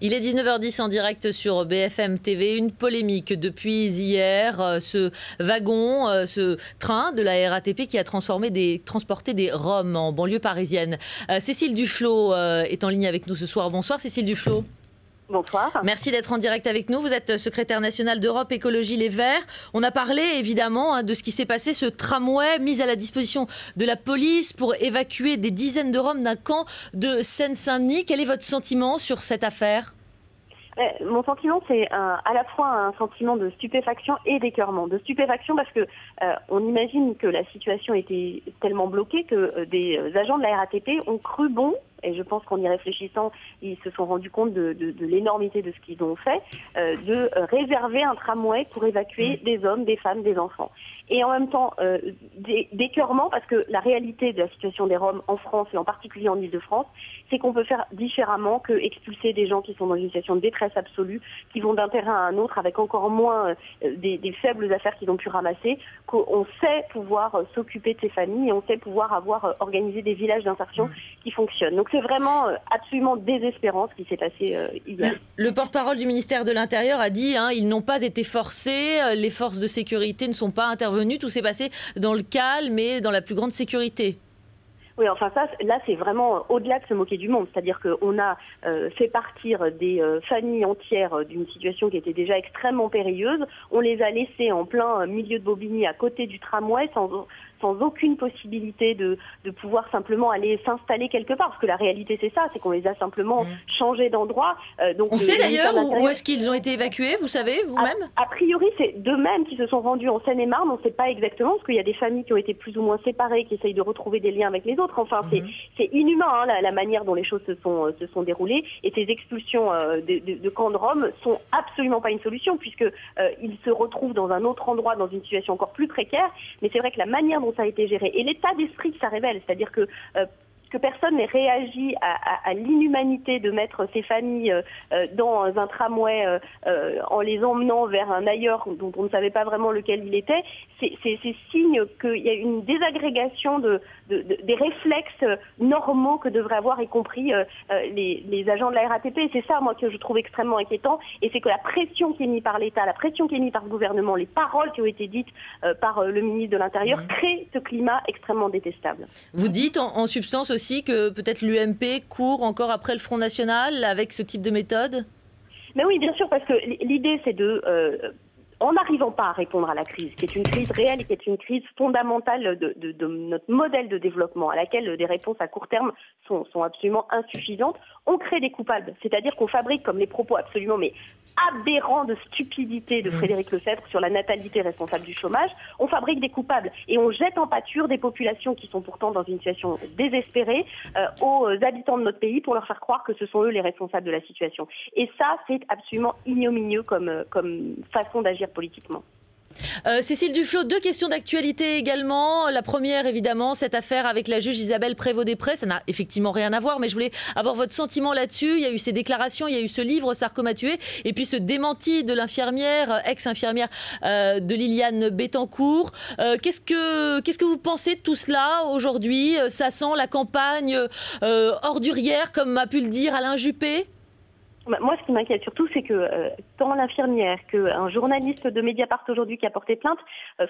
Il est 19h10 en direct sur BFM TV. Une polémique depuis hier. Ce wagon, ce train de la RATP qui a transporté des Roms en banlieue parisienne. Cécile Duflot est en ligne avec nous ce soir. Bonsoir Cécile Duflot. Bonsoir. Merci d'être en direct avec nous. Vous êtes secrétaire nationale d'Europe Écologie Les Verts. On a parlé évidemment de ce qui s'est passé, ce tramway mis à la disposition de la police pour évacuer des dizaines de Roms d'un camp de Seine-Saint-Denis. Quel est votre sentiment sur cette affaire ? Mon sentiment, c'est à la fois un sentiment de stupéfaction et d'écœurement. De stupéfaction parce que on imagine que la situation était tellement bloquée que des agents de la RATP ont cru bon, et je pense qu'en y réfléchissant, ils se sont rendus compte de l'énormité de ce qu'ils ont fait, de réserver un tramway pour évacuer des hommes, des femmes, des enfants. Et en même temps, d'écœurement, parce que la réalité de la situation des Roms en France, et en particulier en Île-de-France, c'est qu'on peut faire différemment que expulser des gens qui sont dans une situation de détresse absolue, qui vont d'un terrain à un autre avec encore moins des faibles affaires qu'ils ont pu ramasser, qu'on sait pouvoir s'occuper de ces familles et on sait pouvoir avoir organisé des villages d'insertion qui fonctionnent. Donc c'est vraiment absolument désespérant ce qui s'est passé hier. Le porte-parole du ministère de l'Intérieur a dit ils n'ont pas été forcés, les forces de sécurité ne sont pas intervenues, tout s'est passé dans le calme et dans la plus grande sécurité. Oui, enfin ça, là, c'est vraiment au-delà de se moquer du monde. C'est-à-dire qu'on a fait partir des familles entières d'une situation qui était déjà extrêmement périlleuse. On les a laissées en plein milieu de Bobigny, à côté du tramway, sans aucune possibilité de pouvoir simplement aller s'installer quelque part. Parce que la réalité, c'est ça, c'est qu'on les a simplement changés d'endroit. On sait d'ailleurs où est-ce qu'ils ont été évacués, vous savez, vous-même ? A priori, c'est d'eux-mêmes qui se sont rendus en Seine-et-Marne. On ne sait pas exactement, parce qu'il y a des familles qui ont été plus ou moins séparées, qui essayent de retrouver des liens avec les autres. Enfin, c'est inhumain, la manière dont les choses se sont déroulées. Et ces expulsions de camps de Roms sont absolument pas une solution, puisque ils se retrouvent dans un autre endroit, dans une situation encore plus précaire. Mais c'est vrai que la manière dont ça a été géré et l'état d'esprit que ça révèle, c'est-à-dire que personne n'ait réagi à l'inhumanité de mettre ces familles dans un tramway en les emmenant vers un ailleurs dont on ne savait pas vraiment lequel il était, c'est signe qu'il y a une désagrégation des réflexes normaux que devraient avoir, y compris les agents de la RATP. Et c'est ça, moi, que je trouve extrêmement inquiétant. Et c'est que la pression qui est mise par l'État, la pression qui est mise par le gouvernement, les paroles qui ont été dites par le ministre de l'Intérieur créent ce climat extrêmement détestable. Vous dites en substance aussi que peut-être l'UMP court encore après le Front National avec ce type de méthode ? Mais oui, bien sûr, parce que l'idée, c'est en n'arrivant pas à répondre à la crise, qui est une crise réelle et qui est une crise fondamentale de notre modèle de développement, à laquelle des réponses à court terme sont absolument insuffisantes, on crée des coupables. C'est-à-dire qu'on fabrique, comme les propos absolument aberrants de stupidité de Frédéric Lefebvre sur la natalité responsable du chômage, on fabrique des coupables et on jette en pâture des populations qui sont pourtant dans une situation désespérée aux habitants de notre pays pour leur faire croire que ce sont eux les responsables de la situation. Et ça, c'est absolument ignominieux comme façon d'agir politiquement. Cécile Duflot, deux questions d'actualité également. La première, évidemment, cette affaire avec la juge Isabelle Prévost-Després, ça n'a effectivement rien à voir, mais je voulais avoir votre sentiment là-dessus. Il y a eu ces déclarations, il y a eu ce livre Sarcoma tué, et puis ce démenti de l'infirmière, ex-infirmière de Liliane Bettencourt. Qu'est-ce que vous pensez de tout cela aujourd'hui ? Ça sent la campagne ordurière, comme a pu le dire Alain Juppé ? Moi, ce qui m'inquiète surtout, c'est que tant l'infirmière qu'un journaliste de Mediapart aujourd'hui qui a porté plainte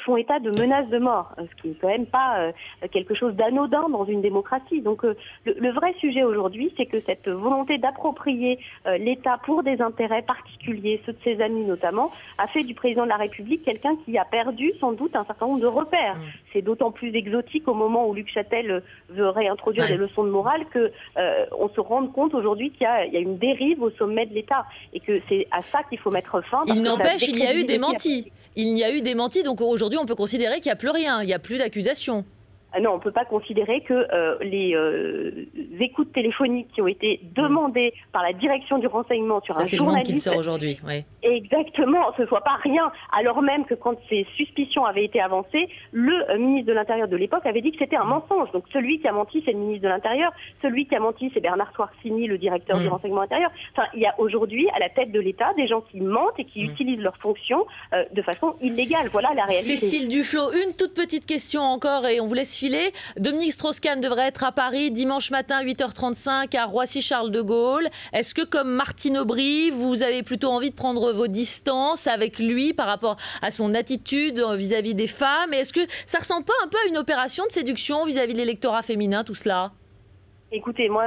font état de menaces de mort, ce qui n'est quand même pas quelque chose d'anodin dans une démocratie. Donc le vrai sujet aujourd'hui, c'est que cette volonté d'approprier l'État pour des intérêts particuliers, ceux de ses amis notamment, a fait du président de la République quelqu'un qui a perdu sans doute un certain nombre de repères. C'est d'autant plus exotique au moment où Luc Châtel veut réintroduire des leçons de morale qu'on se rende compte aujourd'hui qu'il y a une dérive au sommet de l'État et que c'est à ça qu'il faut mettre fin. Il n'empêche, il y a eu des mentis. Il y a eu des mentis, donc aujourd'hui on peut considérer qu'il n'y a plus rien, il n'y a plus d'accusation. Non, on ne peut pas considérer que les écoutes téléphoniques qui ont été demandées par la direction du renseignement sur un journaliste... c'est le monde qui sort aujourd'hui, oui. Exactement, ce ne soit pas rien, alors même que quand ces suspicions avaient été avancées, le ministre de l'Intérieur de l'époque avait dit que c'était un mensonge. Donc celui qui a menti, c'est le ministre de l'Intérieur. Celui qui a menti, c'est Bernard Soarcini, le directeur du renseignement intérieur. Enfin, il y a aujourd'hui, à la tête de l'État, des gens qui mentent et qui utilisent leurs fonctions de façon illégale. Voilà la réalité. Cécile Duflot, une toute petite question encore et on vous laisse défilé. Dominique Strauss-Kahn devrait être à Paris dimanche matin 8h35 à Roissy-Charles de Gaulle. Est-ce que, comme Martine Aubry, vous avez plutôt envie de prendre vos distances avec lui par rapport à son attitude vis-à-vis des femmes? Et est-ce que ça ressemble pas un peu à une opération de séduction vis-à-vis de l'électorat féminin, tout cela? Écoutez, moi,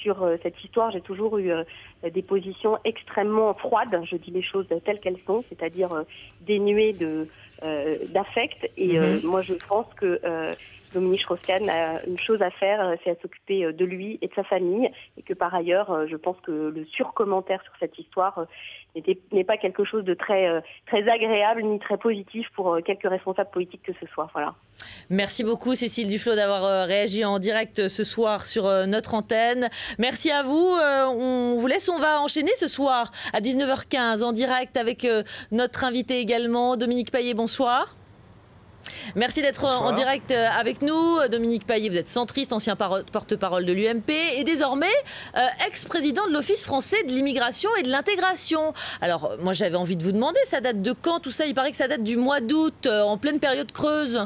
sur cette histoire, j'ai toujours eu des positions extrêmement froides. Je dis les choses telles qu'elles sont, c'est-à-dire dénuées d'affect. Et moi, je pense que Dominique Strauss-Kahn a une chose à faire, c'est à s'occuper de lui et de sa famille. Et que par ailleurs, je pense que le surcommentaire sur cette histoire n'est pas quelque chose de très agréable ni très positif pour quelque responsable politique que ce soit. Voilà. Merci beaucoup Cécile Duflot d'avoir réagi en direct ce soir sur notre antenne. Merci à vous. On vous laisse, on va enchaîner ce soir à 19h15 en direct avec notre invité également, Dominique Paillet. Bonsoir. Merci d'être en direct avec nous. Dominique Paillet, vous êtes centriste, ancien porte-parole de l'UMP et désormais ex-président de l'Office français de l'immigration et de l'intégration. Alors, moi j'avais envie de vous demander, ça date de quand tout ça? Il paraît que ça date du mois d'août, en pleine période creuse.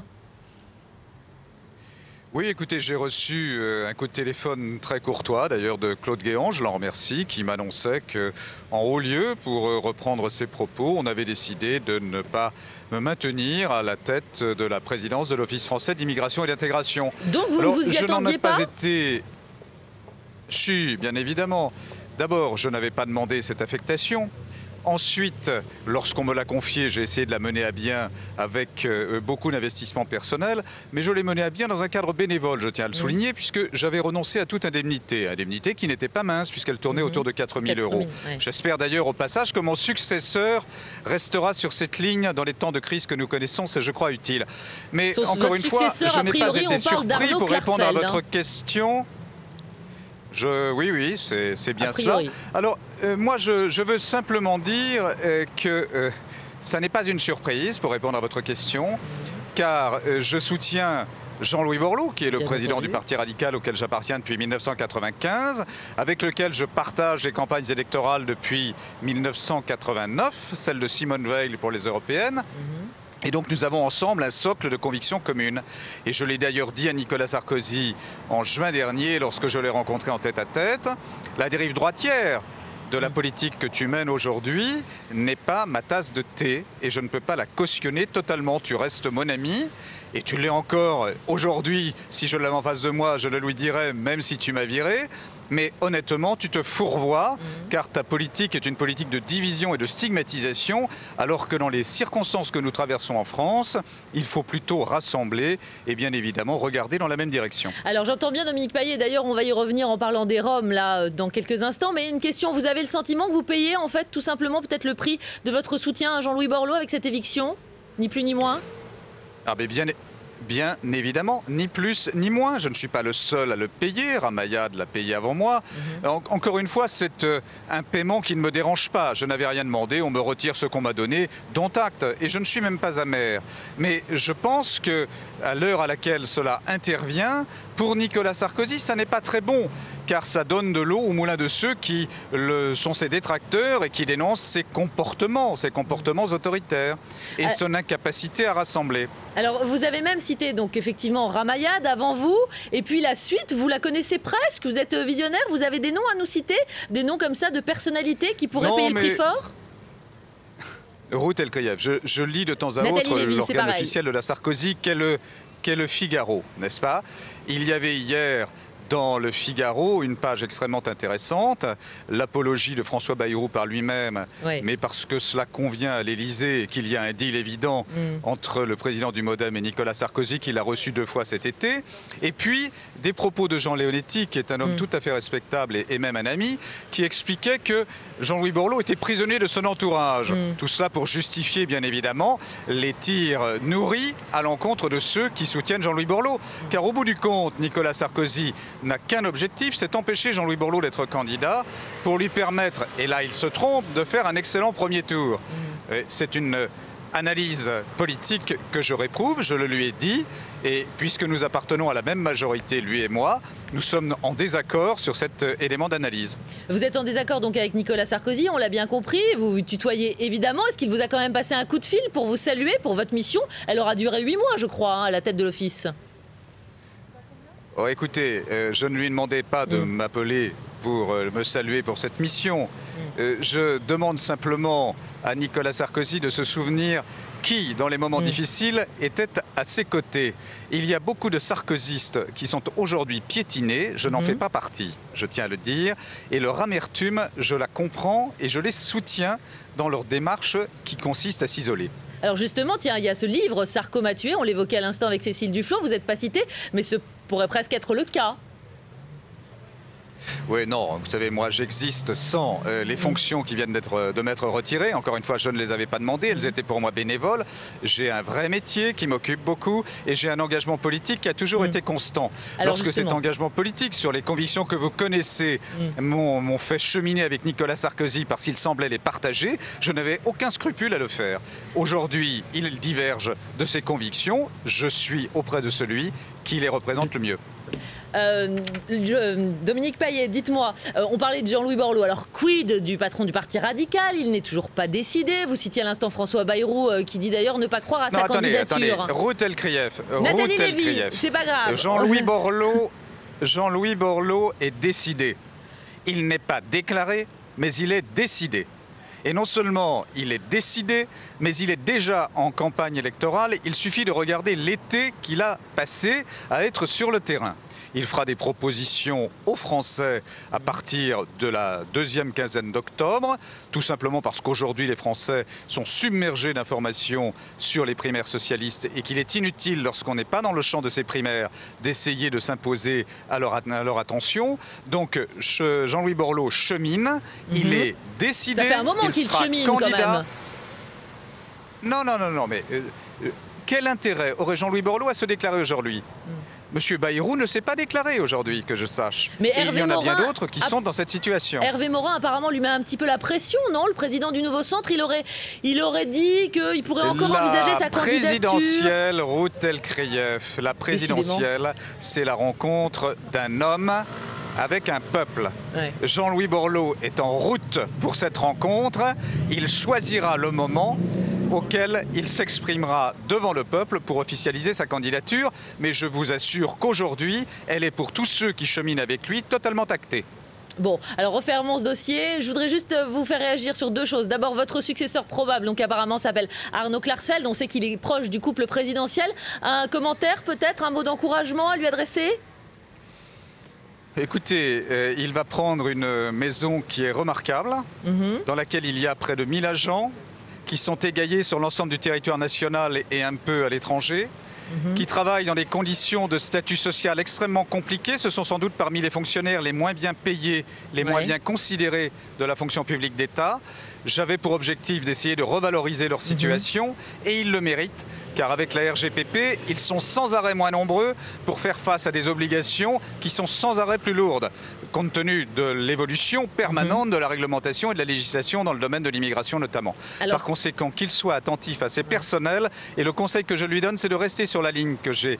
Oui, écoutez, j'ai reçu un coup de téléphone très courtois, d'ailleurs, de Claude Guéant, je l'en remercie, qui m'annonçait qu'en haut lieu, pour reprendre ses propos, on avait décidé de ne pas me maintenir à la tête de la présidence de l'Office français d'immigration et d'intégration. Donc vous ne vous y attendiez pas? Je n'en ai pas été... Si, bien évidemment. D'abord, je n'avais pas demandé cette affectation. Ensuite, lorsqu'on me l'a confié, j'ai essayé de la mener à bien avec beaucoup d'investissements personnels, mais je l'ai menée à bien dans un cadre bénévole, je tiens à le souligner, puisque j'avais renoncé à toute indemnité qui n'était pas mince, puisqu'elle tournait autour de 4 000 euros. Ouais. J'espère d'ailleurs au passage que mon successeur restera sur cette ligne dans les temps de crise que nous connaissons, c'est je crois utile. Mais encore une fois, je n'ai pas été surpris pour répondre à votre question. Oui, c'est bien cela. Alors, moi, je veux simplement dire que ça n'est pas une surprise, pour répondre à votre question, car je soutiens Jean-Louis Borloo, qui est le président du Parti radical auquel j'appartiens depuis 1995, avec lequel je partage les campagnes électorales depuis 1989, celle de Simone Veil pour les européennes. Et donc nous avons ensemble un socle de convictions communes. Et je l'ai d'ailleurs dit à Nicolas Sarkozy en juin dernier, lorsque je l'ai rencontré en tête-à-tête, la dérive droitière de la politique que tu mènes aujourd'hui n'est pas ma tasse de thé et je ne peux pas la cautionner totalement. Tu restes mon ami et tu l'es encore aujourd'hui. Si je l'avais en face de moi, je le lui dirais, même si tu m'as viré. Mais honnêtement, tu te fourvoies, car ta politique est une politique de division et de stigmatisation, alors que dans les circonstances que nous traversons en France, il faut plutôt rassembler et bien évidemment regarder dans la même direction. Alors j'entends bien Dominique Paillet, d'ailleurs on va y revenir en parlant des Roms là dans quelques instants, mais une question, vous avez le sentiment que vous payez en fait tout simplement peut-être le prix de votre soutien à Jean-Louis Borloo avec cette éviction, ni plus ni moins? Ah mais bien évidemment, ni plus ni moins. Je ne suis pas le seul à le payer. Ramayad l'a payé avant moi. Encore une fois, c'est un paiement qui ne me dérange pas. Je n'avais rien demandé. On me retire ce qu'on m'a donné, dont acte. Et je ne suis même pas amer. Mais je pense que à l'heure à laquelle cela intervient, pour Nicolas Sarkozy, ça n'est pas très bon, car ça donne de l'eau au moulin de ceux qui sont ses détracteurs et qui dénoncent ses comportements autoritaires et son incapacité à rassembler. Alors, vous avez même cité donc effectivement Ramayad avant vous, et puis la suite, vous la connaissez presque, vous êtes visionnaire, vous avez des noms à nous citer, des noms comme ça de personnalités qui pourraient payer le prix fort? Ruth Elkaïev, je lis de temps à autre l'organe officiel de la Sarkozy, qu'est le Figaro, n'est-ce pas? Il y avait hier dans le Figaro une page extrêmement intéressante, l'apologie de François Bayrou par lui-même, mais parce que cela convient à l'Élysée et qu'il y a un deal évident entre le président du MoDem et Nicolas Sarkozy, qu'il a reçu 2 fois cet été, et puis des propos de Jean Leonetti, qui est un homme tout à fait respectable et même un ami, qui expliquait que Jean-Louis Borloo était prisonnier de son entourage. Tout cela pour justifier, bien évidemment, les tirs nourris à l'encontre de ceux qui soutiennent Jean-Louis Borloo. Car au bout du compte, Nicolas Sarkozy n'a qu'un objectif, c'est empêcher Jean-Louis Borloo d'être candidat pour lui permettre, et là il se trompe, de faire un excellent premier tour. C'est une analyse politique que je réprouve, je le lui ai dit, et puisque nous appartenons à la même majorité, lui et moi, nous sommes en désaccord sur cet élément d'analyse. Vous êtes en désaccord donc avec Nicolas Sarkozy, on l'a bien compris, vous vous tutoyez évidemment. Est-ce qu'il vous a quand même passé un coup de fil pour vous saluer pour votre mission? Elle aura duré 8 mois, je crois, à la tête de l'office. Oh, écoutez, je ne lui demandais pas de m'appeler pour me saluer pour cette mission. Je demande simplement à Nicolas Sarkozy de se souvenir qui, dans les moments difficiles, était à ses côtés. Il y a beaucoup de sarkozystes qui sont aujourd'hui piétinés, je n'en fais pas partie, je tiens à le dire, et leur amertume, je la comprends et je les soutiens dans leur démarche qui consiste à s'isoler. Alors justement, tiens, il y a ce livre, Sarko m'a tué, on l'évoquait à l'instant avec Cécile Duflot, vous n'êtes pas cité, mais ce pourrait presque être le cas. Oui, non, vous savez, moi j'existe sans les fonctions qui viennent de m'être retirées. Encore une fois, je ne les avais pas demandées, elles étaient pour moi bénévoles. J'ai un vrai métier qui m'occupe beaucoup et j'ai un engagement politique qui a toujours été constant. Lorsque cet engagement politique sur les convictions que vous connaissez m'ont fait cheminer avec Nicolas Sarkozy parce qu'il semblait les partager, je n'avais aucun scrupule à le faire. Aujourd'hui, il diverge de ses convictions, je suis auprès de celui qui les représente le mieux. Dominique Payet, dites-moi, on parlait de Jean-Louis Borloo. Alors, quid du patron du Parti radical? Il n'est toujours pas décidé. Vous citiez à l'instant François Bayrou qui dit d'ailleurs ne pas croire à sa candidature. Attendez, Ruth El-Khrief. Nathalie Lévy, c'est pas grave. Jean-Louis Borloo est décidé. Il n'est pas déclaré, mais il est décidé. Et non seulement il est décidé, mais il est déjà en campagne électorale. Il suffit de regarder l'été qu'il a passé à être sur le terrain. Il fera des propositions aux Français à partir de la deuxième quinzaine d'octobre, tout simplement parce qu'aujourd'hui les Français sont submergés d'informations sur les primaires socialistes et qu'il est inutile, lorsqu'on n'est pas dans le champ de ces primaires, d'essayer de s'imposer à leur attention. Donc Jean-Louis Borloo chemine, il est décidé. Ça fait un moment qu'il chemine quand même. Non, mais quel intérêt aurait Jean-Louis Borloo à se déclarer aujourd'hui ? Monsieur Bayrou ne s'est pas déclaré aujourd'hui, que je sache. Mais et il y en a bien d'autres qui sont dans cette situation. Hervé Morin apparemment lui met un petit peu la pression, non? Le président du Nouveau Centre, il aurait dit qu'il pourrait encore envisager sa candidature. La présidentielle, Ruth El-Khrief, la présidentielle, c'est la rencontre d'un homme avec un peuple. Ouais. Jean-Louis Borloo est en route pour cette rencontre. Il choisira le moment auquel il s'exprimera devant le peuple pour officialiser sa candidature. Mais je vous assure qu'aujourd'hui, elle est pour tous ceux qui cheminent avec lui totalement actée. Bon, alors refermons ce dossier. Je voudrais juste vous faire réagir sur deux choses. D'abord, votre successeur probable, donc apparemment s'appelle Arnaud Klarsfeld. On sait qu'il est proche du couple présidentiel. Un commentaire peut-être, un mot d'encouragement à lui adresser ? Écoutez, il va prendre une maison qui est remarquable, dans laquelle il y a près de 1000 agents qui sont égaillés sur l'ensemble du territoire national et un peu à l'étranger, qui travaillent dans des conditions de statut social extrêmement compliquées. Ce sont sans doute parmi les fonctionnaires les moins bien payés, les moins bien considérés de la fonction publique d'État. J'avais pour objectif d'essayer de revaloriser leur situation et ils le méritent. Car avec la RGPP, ils sont sans arrêt moins nombreux pour faire face à des obligations qui sont sans arrêt plus lourdes, compte tenu de l'évolution permanente de la réglementation et de la législation dans le domaine de l'immigration notamment. Alors, par conséquent, qu'il soit attentif à ses personnels, et le conseil que je lui donne, c'est de rester sur la ligne que j'ai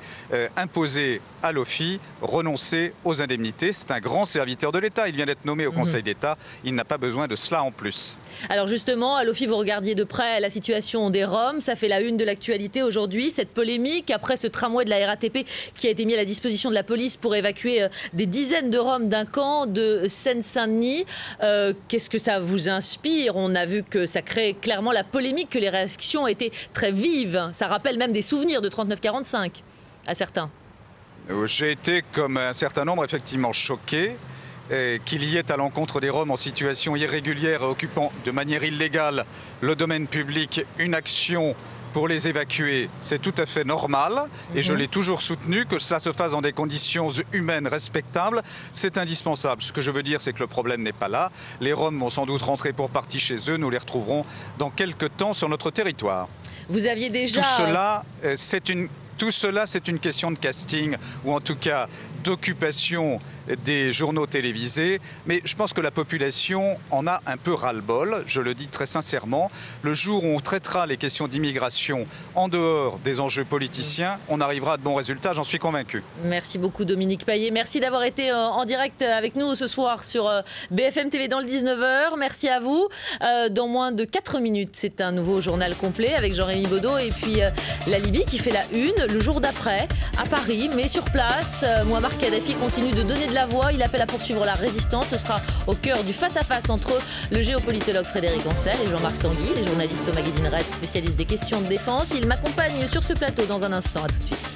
imposée à l'OFII, renoncer aux indemnités. C'est un grand serviteur de l'État, il vient d'être nommé au Conseil d'État, il n'a pas besoin de cela en plus. Alors justement, à l'OFII, vous regardiez de près la situation des Roms, ça fait la une de l'actualité aujourd'hui, cette polémique après ce tramway de la RATP qui a été mis à la disposition de la police pour évacuer des dizaines de Roms d'un camp de Seine-Saint-Denis. Qu'est-ce que ça vous inspire? On a vu que ça crée clairement la polémique, que les réactions étaient très vives. Ça rappelle même des souvenirs de 39-45 à certains. J'ai été, comme un certain nombre, effectivement choqué. Qu'il y ait à l'encontre des Roms en situation irrégulière et occupant de manière illégale le domaine public une action pour les évacuer, c'est tout à fait normal et je l'ai toujours soutenu. Que ça se fasse dans des conditions humaines respectables, c'est indispensable. Ce que je veux dire, c'est que le problème n'est pas là. Les Roms vont sans doute rentrer pour partie chez eux, nous les retrouverons dans quelques temps sur notre territoire. Vous aviez déjà... Tout cela, c'est une question de casting, ou en tout cas d'occupation des journaux télévisés. Mais je pense que la population en a un peu ras-le-bol, je le dis très sincèrement. Le jour où on traitera les questions d'immigration en dehors des enjeux politiciens, on arrivera à de bons résultats, j'en suis convaincu. Merci beaucoup Dominique Payet. Merci d'avoir été en direct avec nous ce soir sur BFM TV dans le 19h. Merci à vous. Dans moins de 4 minutes, c'est un nouveau journal complet avec Jean-Rémy Baudot et puis la Libye qui fait la une le jour d'après à Paris. Mais sur place, Mouammar Kadhafi continue de donner de la voix. Il appelle à poursuivre la résistance. Ce sera au cœur du face-à-face entre le géopolitologue Frédéric Ancel et Jean-Marc Tanguy, les journalistes au magazine Red, spécialistes des questions de défense. Ils m'accompagnent sur ce plateau dans un instant. À tout de suite.